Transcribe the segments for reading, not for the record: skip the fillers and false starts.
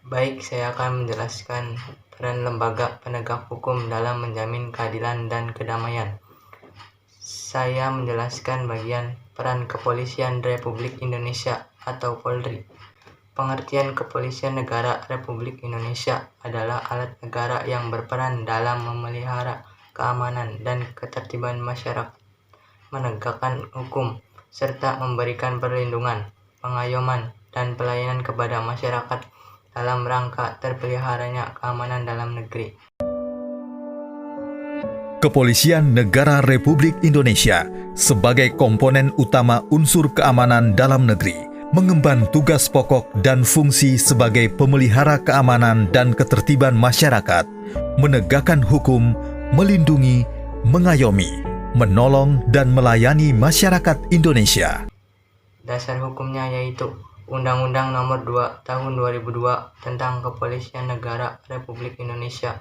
Baik, saya akan menjelaskan peran lembaga penegak hukum dalam menjamin keadilan dan kedamaian. Saya menjelaskan bagian peran Kepolisian Republik Indonesia atau Polri. Pengertian Kepolisian Negara Republik Indonesia adalah alat negara yang berperan dalam memelihara keamanan dan ketertiban masyarakat, menegakkan hukum, serta memberikan perlindungan, pengayoman, dan pelayanan kepada masyarakat dalam rangka terpeliharanya keamanan dalam negeri. Kepolisian Negara Republik Indonesia sebagai komponen utama unsur keamanan dalam negeri mengemban tugas pokok dan fungsi sebagai pemelihara keamanan dan ketertiban masyarakat, menegakkan hukum, melindungi, mengayomi, menolong dan melayani masyarakat Indonesia. Dasar hukumnya yaitu Undang-Undang Nomor 2 Tahun 2002 tentang Kepolisian Negara Republik Indonesia.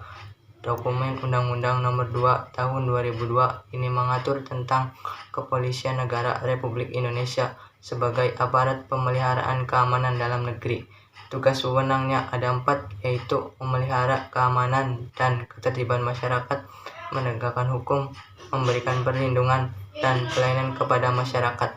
Dokumen Undang-Undang Nomor 2 Tahun 2002 ini mengatur tentang Kepolisian Negara Republik Indonesia sebagai aparat pemeliharaan keamanan dalam negeri. Tugas wewenangnya ada 4, yaitu memelihara keamanan dan ketertiban masyarakat, menegakkan hukum, memberikan perlindungan, dan pelayanan kepada masyarakat.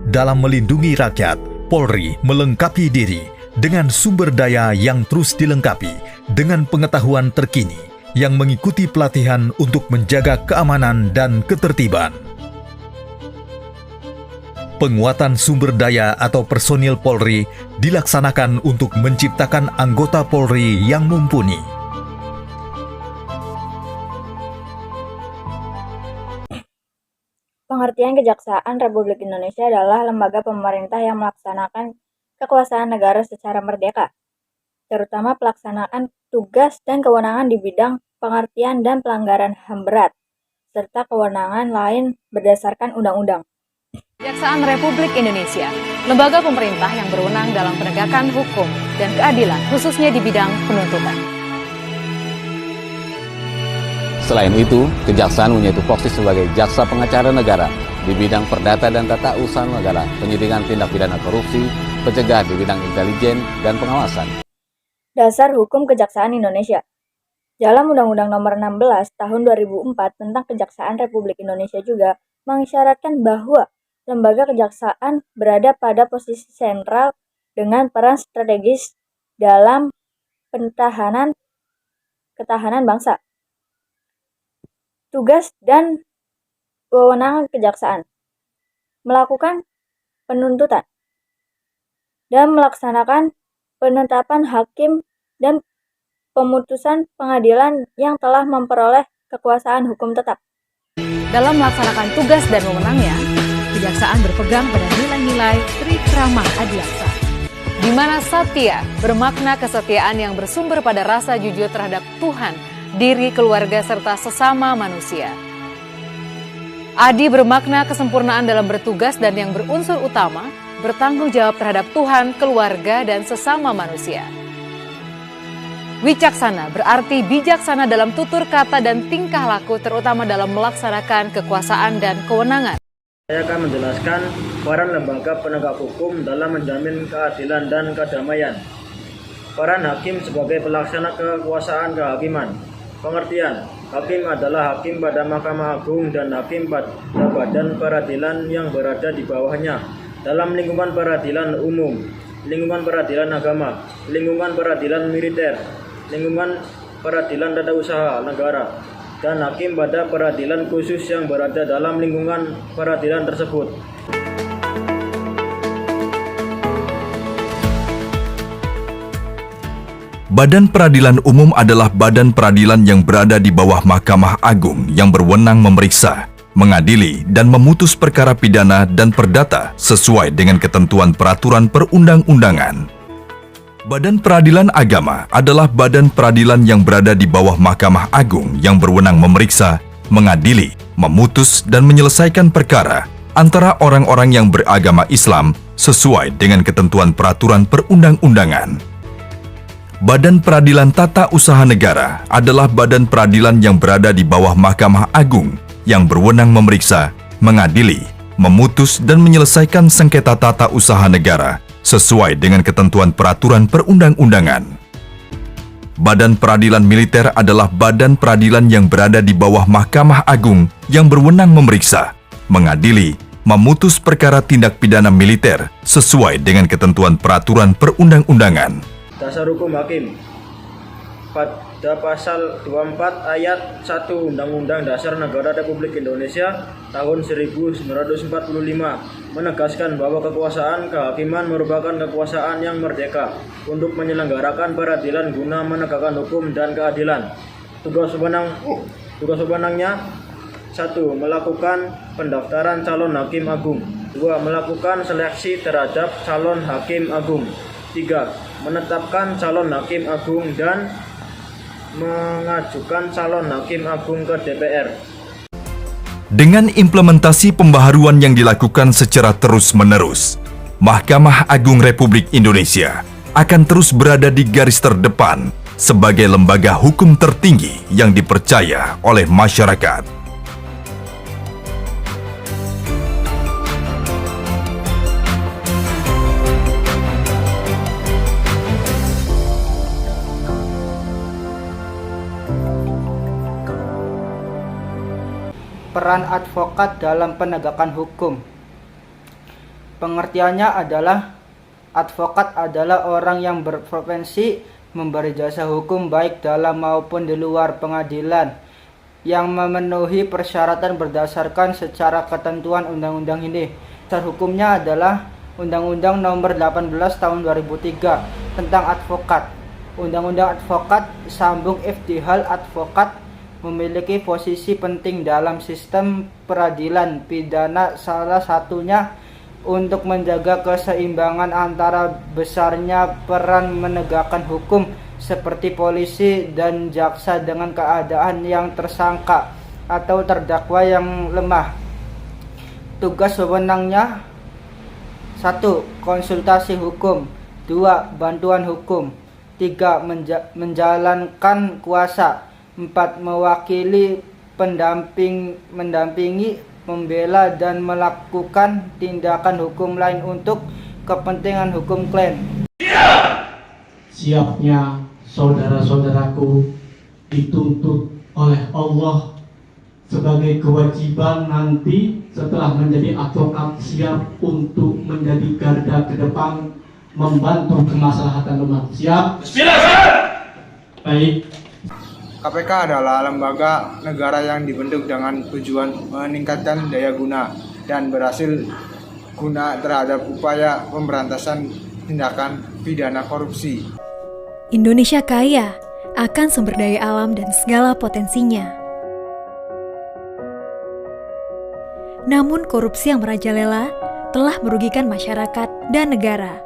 Dalam melindungi rakyat, Polri melengkapi diri dengan sumber daya yang terus dilengkapi dengan pengetahuan terkini yang mengikuti pelatihan untuk menjaga keamanan dan ketertiban. Penguatan sumber daya atau personil Polri dilaksanakan untuk menciptakan anggota Polri yang mumpuni. Pengertian Kejaksaan Republik Indonesia adalah lembaga pemerintah yang melaksanakan kekuasaan negara secara merdeka, terutama pelaksanaan tugas dan kewenangan di bidang pengertian dan pelanggaran HAM berat, serta kewenangan lain berdasarkan undang-undang. Kejaksaan Republik Indonesia, lembaga pemerintah yang berwenang dalam penegakan hukum dan keadilan, khususnya di bidang penuntutan. Selain itu, Kejaksaan punya tupoksi sebagai jaksa pengacara negara di bidang perdata dan tata usaha negara, penyidikan tindak pidana korupsi, pencegahan di bidang intelijen dan pengawasan. Dasar Hukum Kejaksaan Indonesia. Dalam Undang-Undang Nomor 16 Tahun 2004 tentang Kejaksaan Republik Indonesia juga mengisyaratkan bahwa lembaga kejaksaan berada pada posisi sentral dengan peran strategis dalam ketahanan bangsa. Tugas dan wewenang kejaksaan: melakukan penuntutan dan melaksanakan penetapan hakim dan pemutusan pengadilan yang telah memperoleh kekuasaan hukum tetap. Dalam melaksanakan tugas dan wewenangnya, kejaksaan berpegang pada nilai-nilai Trikrama Adiaksa, di mana satya bermakna kesetiaan yang bersumber pada rasa jujur terhadap Tuhan, diri, keluarga, serta sesama manusia. Adi bermakna kesempurnaan dalam bertugas dan yang berunsur utama, bertanggung jawab terhadap Tuhan, keluarga, dan sesama manusia. Wicaksana berarti bijaksana dalam tutur kata dan tingkah laku, terutama dalam melaksanakan kekuasaan dan kewenangan. Saya akan menjelaskan peran lembaga penegak hukum dalam menjamin keadilan dan kedamaian. Peran hakim sebagai pelaksana kekuasaan kehakiman. Pengertian: hakim adalah hakim pada Mahkamah Agung dan hakim pada badan peradilan yang berada di bawahnya dalam lingkungan peradilan umum, lingkungan peradilan agama, lingkungan peradilan militer, lingkungan peradilan tata usaha negara, dan hakim pada peradilan khusus yang berada dalam lingkungan peradilan tersebut. Badan Peradilan Umum adalah badan peradilan yang berada di bawah Mahkamah Agung yang berwenang memeriksa, mengadili, dan memutus perkara pidana dan perdata sesuai dengan ketentuan peraturan perundang-undangan. Badan Peradilan Agama adalah badan peradilan yang berada di bawah Mahkamah Agung yang berwenang memeriksa, mengadili, memutus, dan menyelesaikan perkara antara orang-orang yang beragama Islam sesuai dengan ketentuan peraturan perundang-undangan. Badan Peradilan Tata Usaha Negara adalah badan peradilan yang berada di bawah Mahkamah Agung yang berwenang memeriksa, mengadili, memutus, dan menyelesaikan sengketa tata usaha negara sesuai dengan ketentuan peraturan perundang-undangan. Badan Peradilan Militer adalah badan peradilan yang berada di bawah Mahkamah Agung yang berwenang memeriksa, mengadili, memutus perkara tindak pidana militer sesuai dengan ketentuan peraturan perundang-undangan. Dasar Hukum Hakim. Pada pasal 24 ayat 1 Undang-Undang Dasar Negara Republik Indonesia tahun 1945 menegaskan bahwa kekuasaan kehakiman merupakan kekuasaan yang merdeka untuk menyelenggarakan peradilan guna menegakkan hukum dan keadilan. Tugas wewenangnya: 1. Melakukan pendaftaran calon hakim agung. 2. Melakukan seleksi terhadap calon hakim agung. 3. Menetapkan calon hakim agung dan mengajukan calon hakim agung ke DPR. Dengan implementasi pembaharuan yang dilakukan secara terus-menerus, Mahkamah Agung Republik Indonesia akan terus berada di garis terdepan sebagai lembaga hukum tertinggi yang dipercaya oleh masyarakat. Peran advokat dalam penegakan hukum. Pengertiannya adalah advokat adalah orang yang berprofesi memberi jasa hukum baik dalam maupun di luar pengadilan yang memenuhi persyaratan berdasarkan secara ketentuan undang-undang ini. Dasar hukumnya adalah Undang-Undang Nomor 18 Tahun 2003 tentang advokat. Undang-Undang advokat sambung iftihal advokat memiliki posisi penting dalam sistem peradilan pidana, salah satunya untuk menjaga keseimbangan antara besarnya peran menegakkan hukum seperti polisi dan jaksa dengan keadaan yang tersangka atau terdakwa yang lemah. Tugas wewenangnya: 1. Konsultasi hukum. 2. Bantuan hukum. 3. Menjalankan kuasa. 4. Mewakili, mendampingi, membela, dan melakukan tindakan hukum lain untuk kepentingan hukum klien. Siapnya saudara-saudaraku dituntut oleh Allah sebagai kewajiban nanti setelah menjadi advokat, siap untuk menjadi garda ke depan membantu kemaslahatan umat. Siap? Baik. KPK adalah lembaga negara yang dibentuk dengan tujuan meningkatkan daya guna dan berhasil guna terhadap upaya pemberantasan tindakan pidana korupsi. Indonesia kaya akan sumber daya alam dan segala potensinya. Namun korupsi yang merajalela telah merugikan masyarakat dan negara.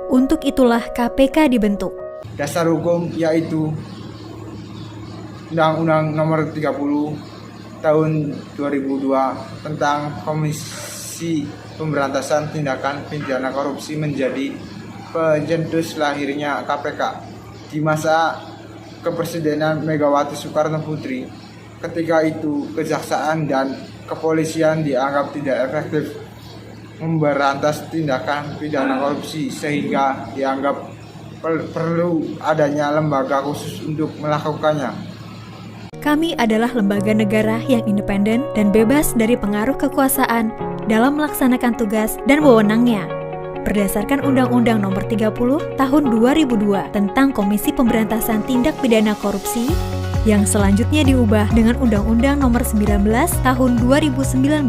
Untuk itulah KPK dibentuk. Dasar hukum yaitu Undang-Undang Nomor 30 Tahun 2002 tentang Komisi Pemberantasan Tindakan Pidana Korupsi menjadi pencetus lahirnya KPK di masa kepresidenan Megawati Soekarno Putri. Ketika itu kejaksaan dan kepolisian dianggap tidak efektif memberantas tindakan pidana korupsi sehingga dianggap perlu adanya lembaga khusus untuk melakukannya. Kami adalah lembaga negara yang independen dan bebas dari pengaruh kekuasaan dalam melaksanakan tugas dan wewenangnya. Berdasarkan Undang-Undang Nomor 30 Tahun 2002 tentang Komisi Pemberantasan Tindak Pidana Korupsi yang selanjutnya diubah dengan Undang-Undang Nomor 19 Tahun 2019.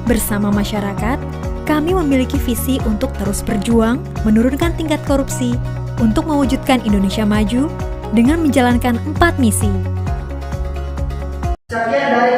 Bersama masyarakat, kami memiliki visi untuk terus berjuang menurunkan tingkat korupsi untuk mewujudkan Indonesia maju dengan menjalankan 4 misi. Sekian dari